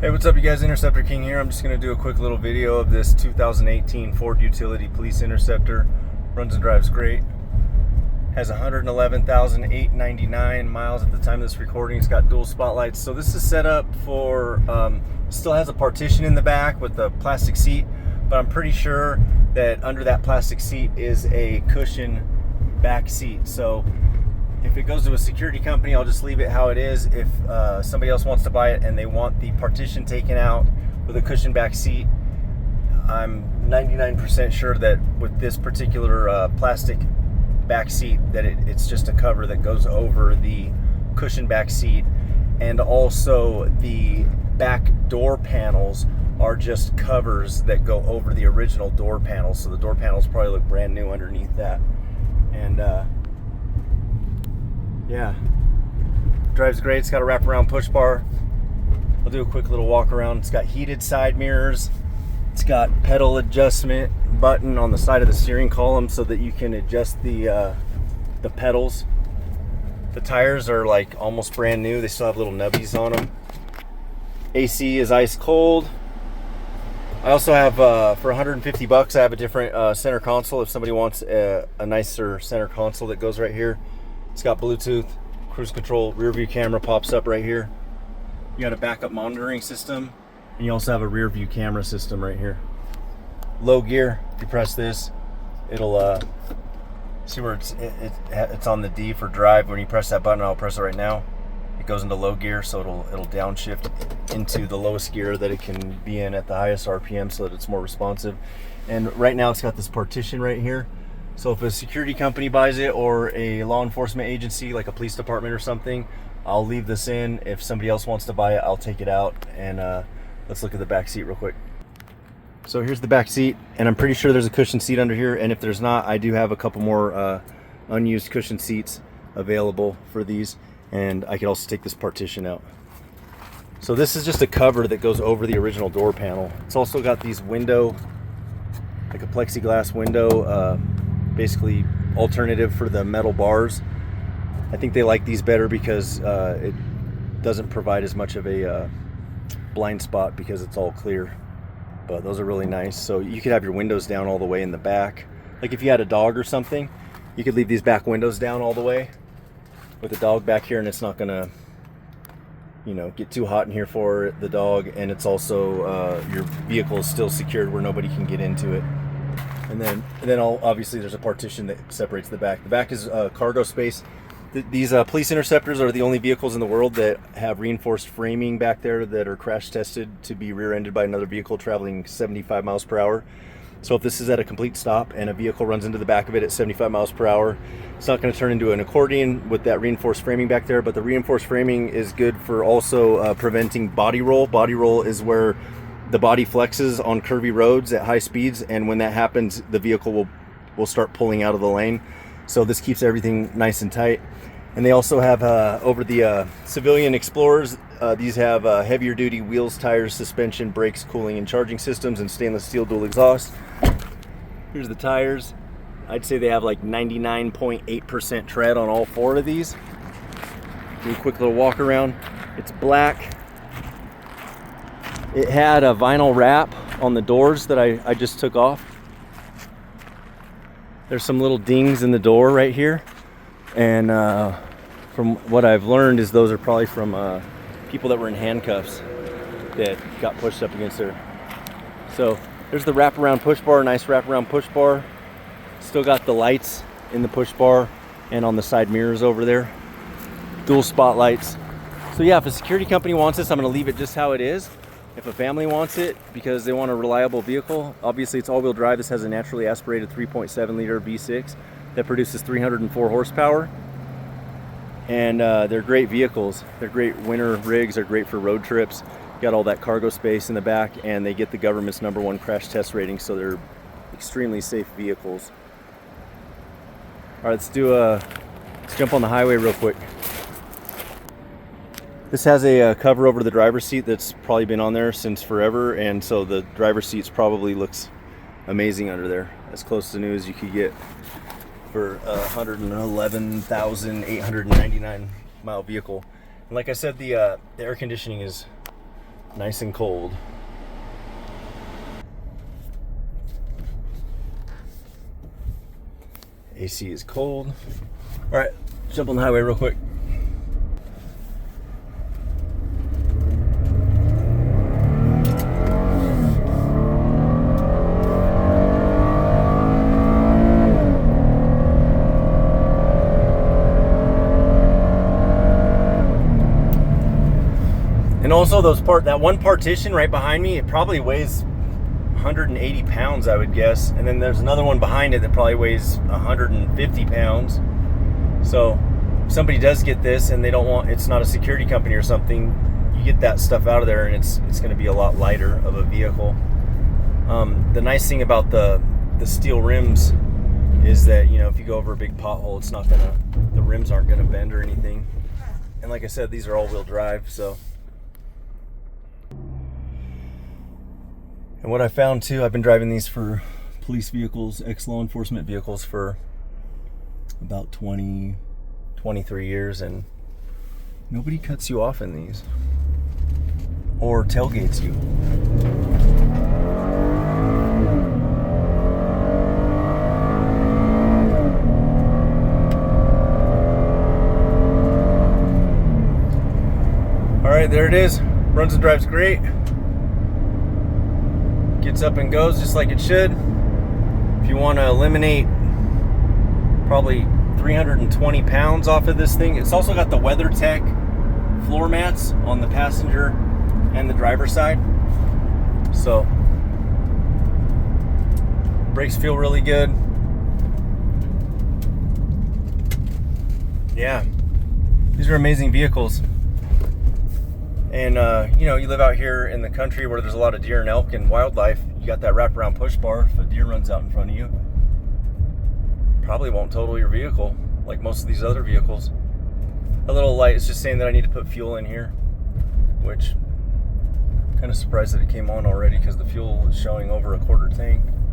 Hey, what's up you guys? Interceptor King here. I'm just going to do a quick little video of this 2018 Ford Utility Police Interceptor. Runs and drives great. Has 111,899 miles at the time of this recording. It's got dual spotlights. So this is set up for, still has a partition in the back with a plastic seat, but I'm pretty sure that under that plastic seat is a cushion back seat. So if it goes to a security company, I'll just leave it how it is. If somebody else wants to buy it and they want the partition taken out with a cushion back seat, I'm 99% sure that with this particular plastic back seat that it's just a cover that goes over the cushion back seat. And also the back door panels are just covers that go over the original door panels. So the door panels probably look brand new underneath that. And yeah, drives great. It's got a wraparound push bar. I'll do a quick little walk around. It's got heated side mirrors. It's got pedal adjustment button on the side of the steering column so that you can adjust the pedals. The tires are like almost brand new. They still have little nubbies on them. AC is ice cold. I also have for 150 bucks, I have a different center console if somebody wants a nicer center console that goes right here. It's got Bluetooth, cruise control, rear view camera pops up right here. You got a backup monitoring system, and you also have a rear view camera system right here. Low gear, if you press this, it'll see where it's on the D for drive. When you press that button, I'll press it right now. It goes into low gear, so it'll downshift into the lowest gear that it can be in at the highest RPM so that it's more responsive. And right now it's got this partition right here. So if a security company buys it or a law enforcement agency like a police department or something, I'll leave this in. If somebody else wants to buy it, I'll take it out. And let's look at the back seat real quick. So here's the back seat, and I'm pretty sure there's a cushion seat under here, and if there's not, I do have a couple more unused cushion seats available for these, and I could also take this partition out. So this is just a cover that goes over the original door panel. It's also got these window, like a plexiglass window, basically alternative for the metal bars. I think they like these better because it doesn't provide as much of a blind spot because it's all clear. But those are really nice. So you could have your windows down all the way in the back. Like if you had a dog or something, you could leave these back windows down all the way with the dog back here, and it's not gonna, you know, get too hot in here for the dog. And it's also your vehicle is still secured where nobody can get into it. And then obviously there's a partition that separates the back. The back is cargo space. These police interceptors are the only vehicles in the world that have reinforced framing back there that are crash tested to be rear-ended by another vehicle traveling 75 miles per hour. So if this is at a complete stop and a vehicle runs into the back of it at 75 miles per hour, it's not going to turn into an accordion with that reinforced framing back there. But the reinforced framing is good for also preventing body roll. Body roll is where the body flexes on curvy roads at high speeds, and when that happens, the vehicle will start pulling out of the lane. So this keeps everything nice and tight. And they also have over the civilian Explorers, these have heavier duty wheels, tires, suspension, brakes, cooling and charging systems, and stainless steel dual exhaust. Here's the tires. I'd say they have like 99.8% tread on all four of these. Do a quick little walk around. It's black. It had a vinyl wrap on the doors that I just took off. There's some little dings in the door right here. And from what I've learned is those are probably from people that were in handcuffs that got pushed up against there. So there's the wraparound push bar, nice wraparound push bar. Still got the lights in the push bar and on the side mirrors over there. Dual spotlights. So yeah, if a security company wants this, I'm going to leave it just how it is. If a family wants it because they want a reliable vehicle, obviously it's all-wheel drive. This has a naturally aspirated 3.7 liter V6 that produces 304 horsepower. And they're great vehicles. They're great winter rigs. They're great for road trips. Got all that cargo space in the back, and they get the government's #1 crash test rating, so they're extremely safe vehicles. All right, let's jump on the highway real quick. This has a cover over the driver's seat that's probably been on there since forever, and so the driver's seat probably looks amazing under there. As close to new as you could get for a 111,899 mile vehicle. And like I said, the air conditioning is nice and cold. AC is cold. All right, jump on the highway real quick. And also that one partition right behind me, it probably weighs 180 pounds, I would guess. And then there's another one behind it that probably weighs 150 pounds. So if somebody does get this and it's not a security company or something, you get that stuff out of there and it's going to be a lot lighter of a vehicle. The nice thing about the steel rims is that, if you go over a big pothole, the rims aren't gonna bend or anything. And like I said, these are all-wheel drive, so. And what I found too, I've been driving these for police vehicles, ex-law enforcement vehicles for about 23 years, and nobody cuts you off in these or tailgates you. All right, there it is. Runs and drives great. Gets up and goes just like it should. If you want to eliminate probably 320 pounds off of this thing, it's also got the WeatherTech floor mats on the passenger and the driver's side. So brakes feel really good. Yeah, these are amazing vehicles. And you live out here in the country where there's a lot of deer and elk and wildlife. You got that wraparound push bar. If a deer runs out in front of you, probably won't total your vehicle like most of these other vehicles. A little light is just saying that I need to put fuel in here, which I'm kind of surprised that it came on already because the fuel is showing over a quarter tank.